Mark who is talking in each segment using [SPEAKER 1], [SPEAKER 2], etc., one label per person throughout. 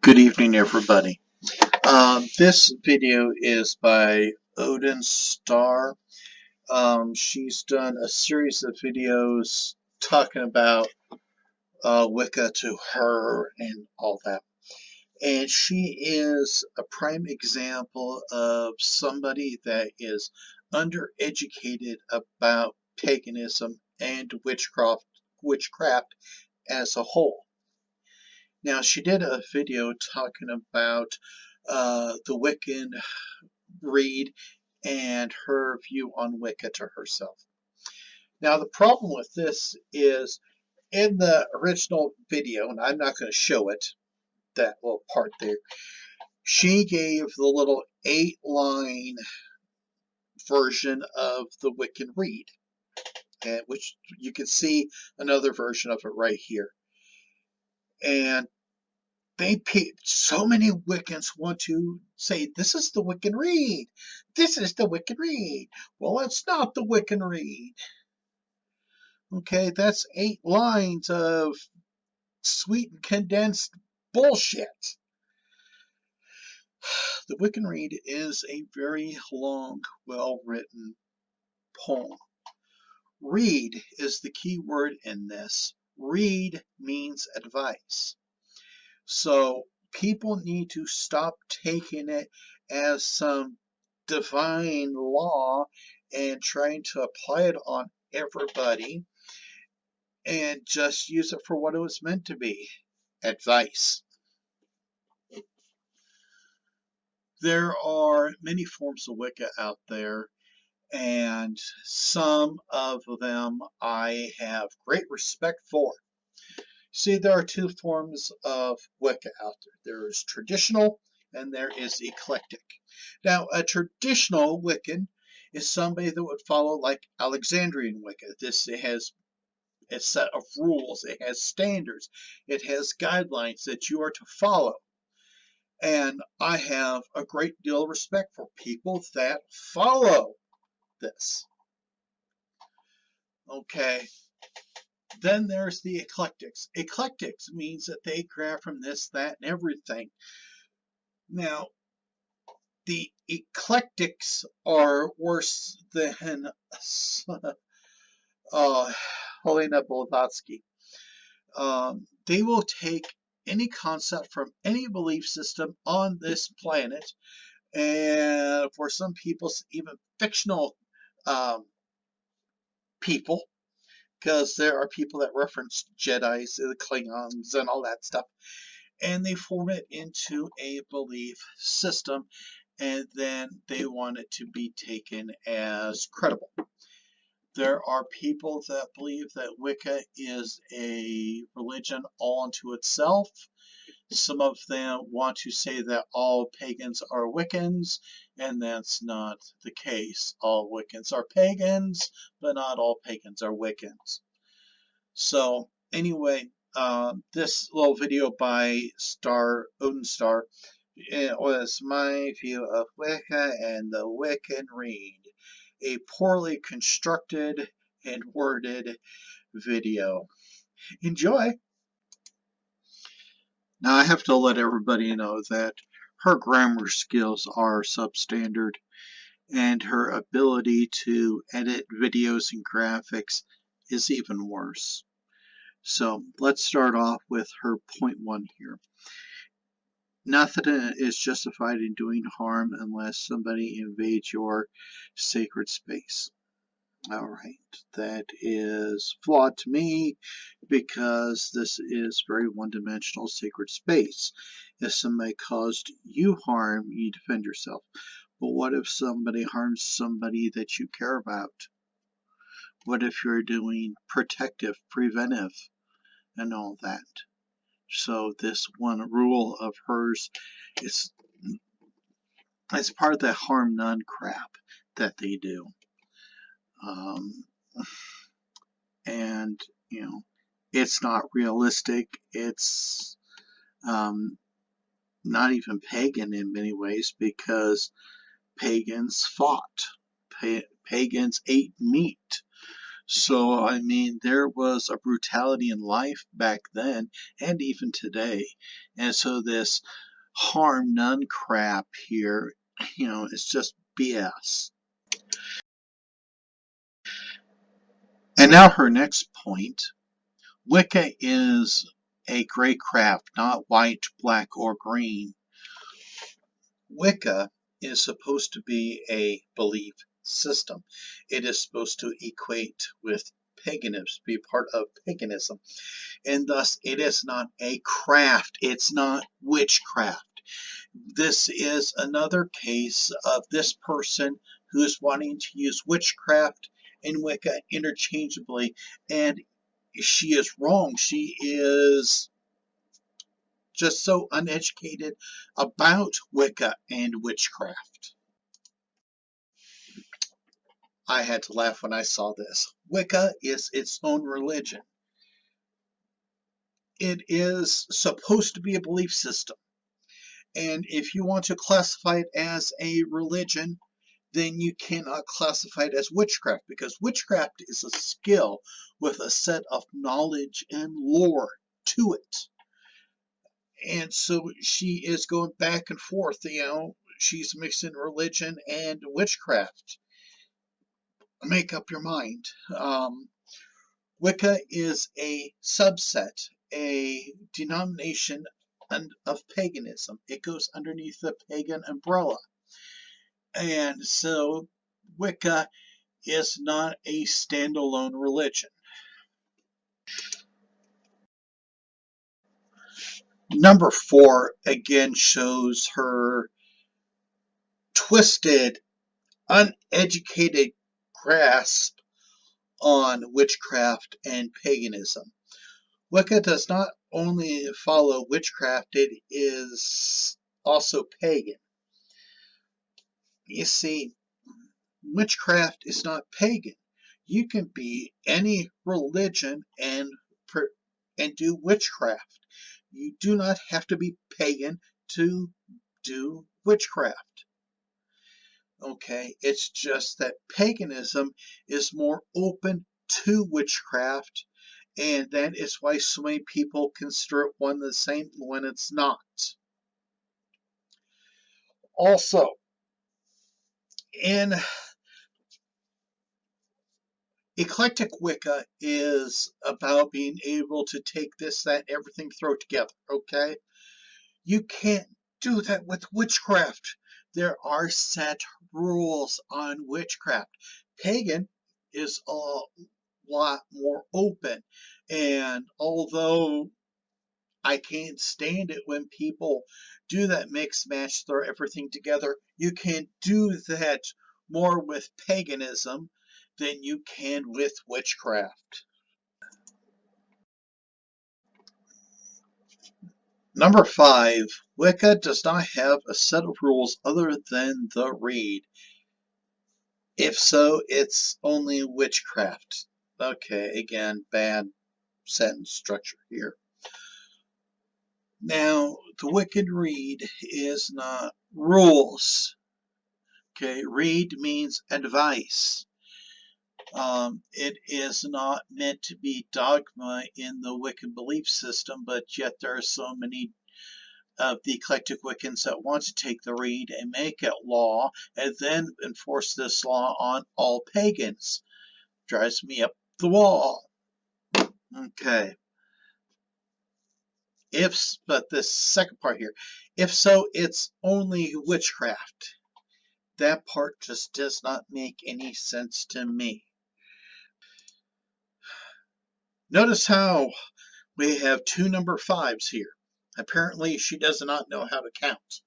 [SPEAKER 1] Good evening, everybody. This video is by Odin Star. She's done a series of videos talking about Wicca to her and all that. And she is a prime example of somebody that is undereducated about paganism and witchcraft as a whole. Now, she did a video talking about the Wiccan Rede and her view on Wicca to herself. Now, the problem with this is in the original video, and I'm not going to show it, that little part there, she gave the little 8-line version of the Wiccan Rede, which you can see another version of it right here. And so many Wiccans want to say, this is the Wiccan Rede. This is the Wiccan Rede. Well, it's not the Wiccan Rede. Okay, that's 8 lines of sweet and condensed bullshit. The Wiccan Rede is a very long, well-written poem. Read is the key word in this. Read means advice. So people need to stop taking it as some divine law and trying to apply it on everybody and just use it for what it was meant to be, advice. There are many forms of Wicca out there, and some of them I have great respect for. See, there are 2 forms of Wicca out there. There is traditional and there is eclectic. Now, a traditional Wiccan is somebody that would follow like Alexandrian Wicca. This has a set of rules, it has standards, it has guidelines that you are to follow. And I have a great deal of respect for people that follow this. Okay. Then there's the eclectics. Eclectics means that they grab from this, that, and everything. Now, the eclectics are worse than Helena Blavatsky. They will take any concept from any belief system on this planet, and for some people, even fictional people, because there are people that reference Jedis, the Klingons, and all that stuff, and they form it into a belief system, and then they want it to be taken as credible. There are people that believe that Wicca is a religion all unto itself. Some of them want to say that all pagans are Wiccans, and that's not the case. All Wiccans are pagans, but not all pagans are Wiccans. So anyway, this little video by Odin Star, it was my view of Wicca and the Wiccan Rede. A poorly constructed and worded video. Enjoy! Now I have to let everybody know that her grammar skills are substandard, and her ability to edit videos and graphics is even worse. So let's start off with her point 1 here. Nothing is justified in doing harm unless somebody invades your sacred space. Alright, that is flawed to me because this is very one-dimensional sacred space. If somebody caused you harm, you defend yourself. But what if somebody harms somebody that you care about? What if you're doing protective, preventive, and all that? So this one rule of hers is part of that harm none crap that they do. And you know, it's not realistic. It's not even pagan in many ways, because pagans fought. Pagans ate meat. So, I mean, there was a brutality in life back then and even today. And so this harm none crap here, it's just BS. And now her next point. Wicca is a gray craft, not white, black, or green. Wicca is supposed to be a belief system. It is supposed to equate with paganism, be part of paganism. And thus, it is not a craft. It's not witchcraft. This is another case of this person who is wanting to use witchcraft and Wicca interchangeably, and she is wrong. She is just so uneducated about Wicca and witchcraft. I had to laugh when I saw this. Wicca is its own religion. It is supposed to be a belief system. And if you want to classify it as a religion, then you cannot classify it as witchcraft, because witchcraft is a skill with a set of knowledge and lore to it. And so she is going back and forth, she's mixing religion and witchcraft. Make up your mind. Wicca is a subset, a denomination of paganism. It goes underneath the pagan umbrella. And so Wicca is not a standalone religion. Number 4 again shows her twisted, uneducated grasp on witchcraft and paganism. Wicca does not only follow witchcraft, it is also pagan. You see, witchcraft is not pagan. You can be any religion and do witchcraft. You do not have to be pagan to do witchcraft. Okay, it's just that paganism is more open to witchcraft, and that is why so many people consider it one the same when it's not. Also, in eclectic Wicca is about being able to take this, that, everything, throw it together, okay? You can't do that with witchcraft. There are set rules on witchcraft. Pagan is a lot more open, and although I can't stand it when people do that mix, match, throw everything together, you can do that more with paganism than you can with witchcraft. Number 5, Wicca does not have a set of rules other than the Rede. If so, it's only witchcraft. Okay, again, bad sentence structure here. Now, the Wiccan Rede is not rules. Okay, Rede means advice. It is not meant to be dogma in the Wiccan belief system, but yet there are so many of the eclectic Wiccans that want to take the Rede and make it law and then enforce this law on all pagans. Drives me up the wall. Okay. But this second part here, if so, it's only witchcraft. That part just does not make any sense to me. Notice how we have 2 number 5s here. Apparently she does not know how to count.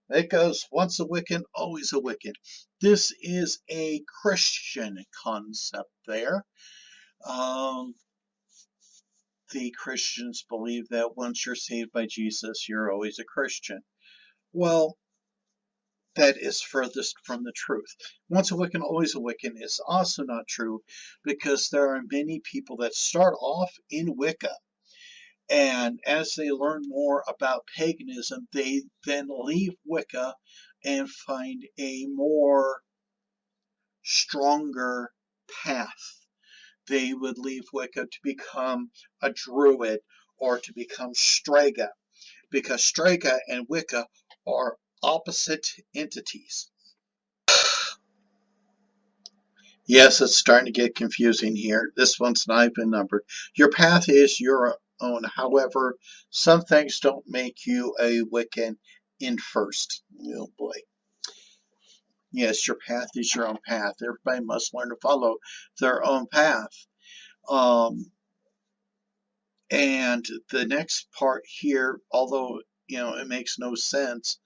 [SPEAKER 1] It goes once a Wiccan, always a Wiccan. This is a Christian concept there. The Christians believe that once you're saved by Jesus, you're always a Christian. Well, that is furthest from the truth. Once a Wiccan, always a Wiccan is also not true, because there are many people that start off in Wicca, and as they learn more about paganism, they then leave Wicca and find a more stronger path. they would leave Wicca to become a druid or to become Strega, because Strega and Wicca are opposite entities. Yes, it's starting to get confusing here. This one's not even numbered. Your path is your own. However, some things don't make you a Wiccan in first. Oh boy. Yes, your path is your own path. Everybody must learn to follow their own path. And the next part here, although, it makes no sense,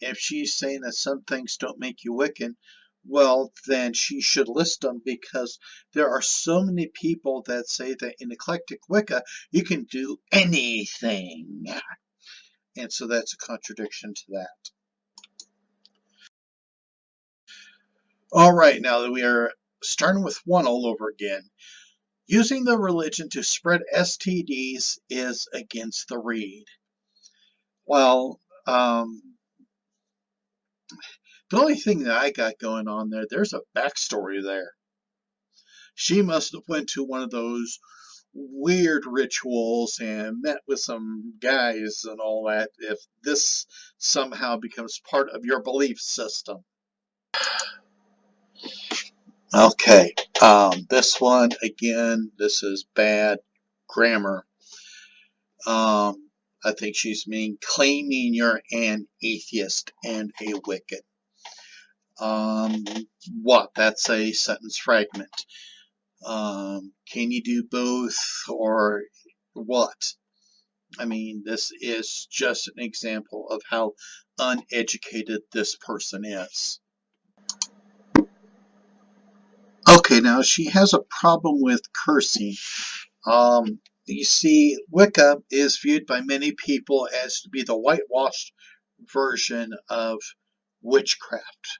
[SPEAKER 1] if she's saying that some things don't make you Wiccan, well, then she should list them, because there are so many people that say that in eclectic Wicca, you can do anything. And so that's a contradiction to that. All right, now that we are starting with one all over again. Using the religion to spread STDs is against the Rede. Well, the only thing that I got going on there's a backstory there. She must have went to one of those weird rituals and met with some guys and all that, if this somehow becomes part of your belief system. Okay, this one, again, this is bad grammar. I think she's claiming you're an atheist and a Wiccan. That's a sentence fragment. Can you do both, or what? I mean, this is just an example of how uneducated this person is. Okay, now she has a problem with cursing. You see, Wicca is viewed by many people as to be the whitewashed version of witchcraft.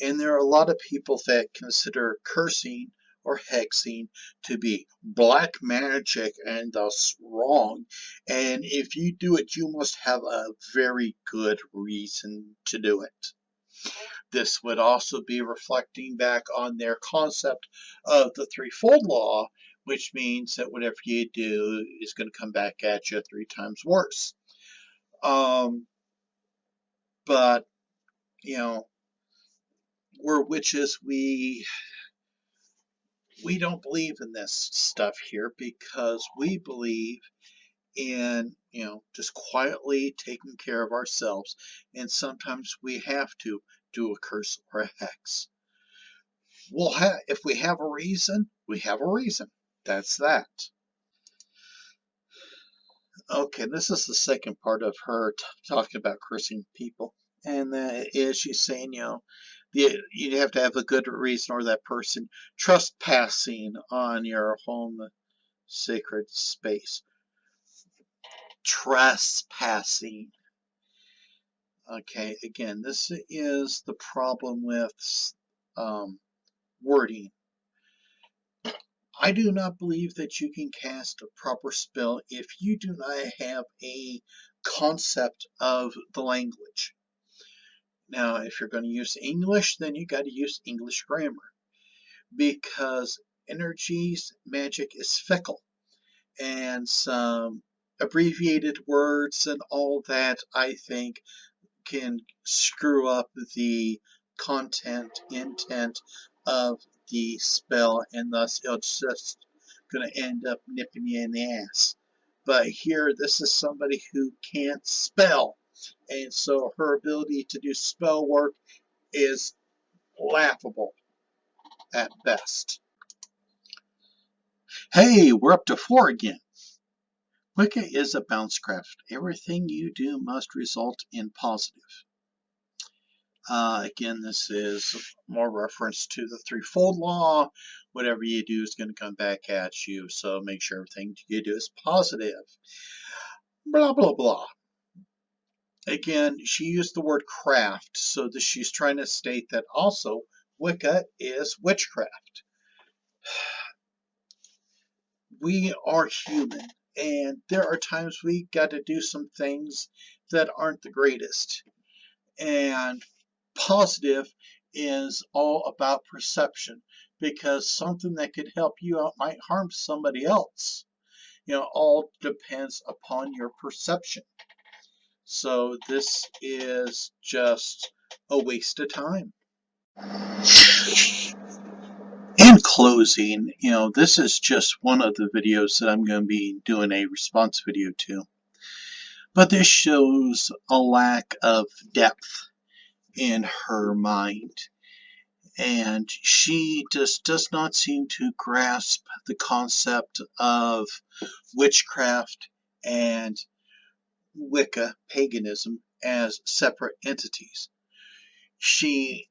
[SPEAKER 1] And there are a lot of people that consider cursing or hexing to be black magic and thus wrong. And if you do it, you must have a very good reason to do it. This would also be reflecting back on their concept of the threefold law, which means that whatever you do is going to come back at you 3 times worse. But, we're witches. We don't believe in this stuff here, because we believe in, just quietly taking care of ourselves. And sometimes we have to do a curse or a hex. If we have a reason, we have a reason. That's that. Okay, this is the second part of her talking about cursing people. And she's saying, you have to have a good reason, or that person trespassing on your home sacred space. Trespassing. Okay, again, this is the problem with wording. I do not believe that you can cast a proper spell if you do not have a concept of the language. Now, if you're going to use English, then you got to use English grammar, because energies, magic is fickle, and some abbreviated words and all that, I think, can screw up the content, intent of the spell, and thus it's just going to end up nipping you in the ass. But here, this is somebody who can't spell, and so her ability to do spell work is laughable at best. Hey, we're up to 4 again. Wicca is a bounce craft. Everything you do must result in positive. Again, this is more reference to the threefold law. Whatever you do is going to come back at you, so make sure everything you do is positive. Blah, blah, blah. Again, she used the word craft, so that she's trying to state that also Wicca is witchcraft. We are human, and there are times we got to do some things that aren't the greatest. And positive is all about perception, because something that could help you out might harm somebody else. All depends upon your perception. So this is just a waste of time. In closing, this is just one of the videos that I'm going to be doing a response video to. But this shows a lack of depth in her mind. And she just does not seem to grasp the concept of witchcraft and Wicca, paganism, as separate entities. She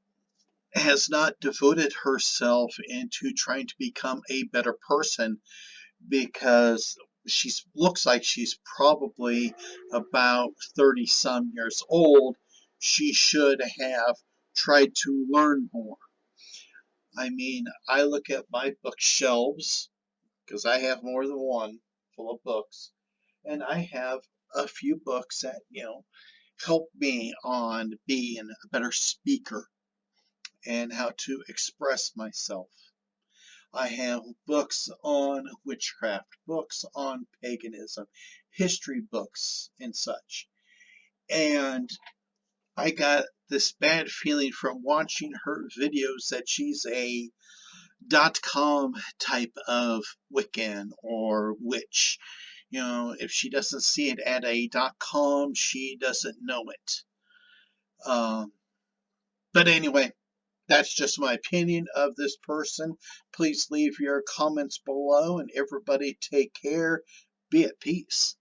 [SPEAKER 1] has not devoted herself into trying to become a better person, because she looks like she's probably about 30 some years old. She should have tried to learn more. I mean, I look at my bookshelves, because I have more than one full of books, and I have a few books that, help me on being a better speaker and how to express myself. I have books on witchcraft, books on paganism, history books, and such. And I got this bad feeling from watching her videos that she's a .com type of Wiccan or witch. If she doesn't see it at a .com, she doesn't know it. But anyway, that's just my opinion of this person. Please leave your comments below, and everybody take care. Be at peace.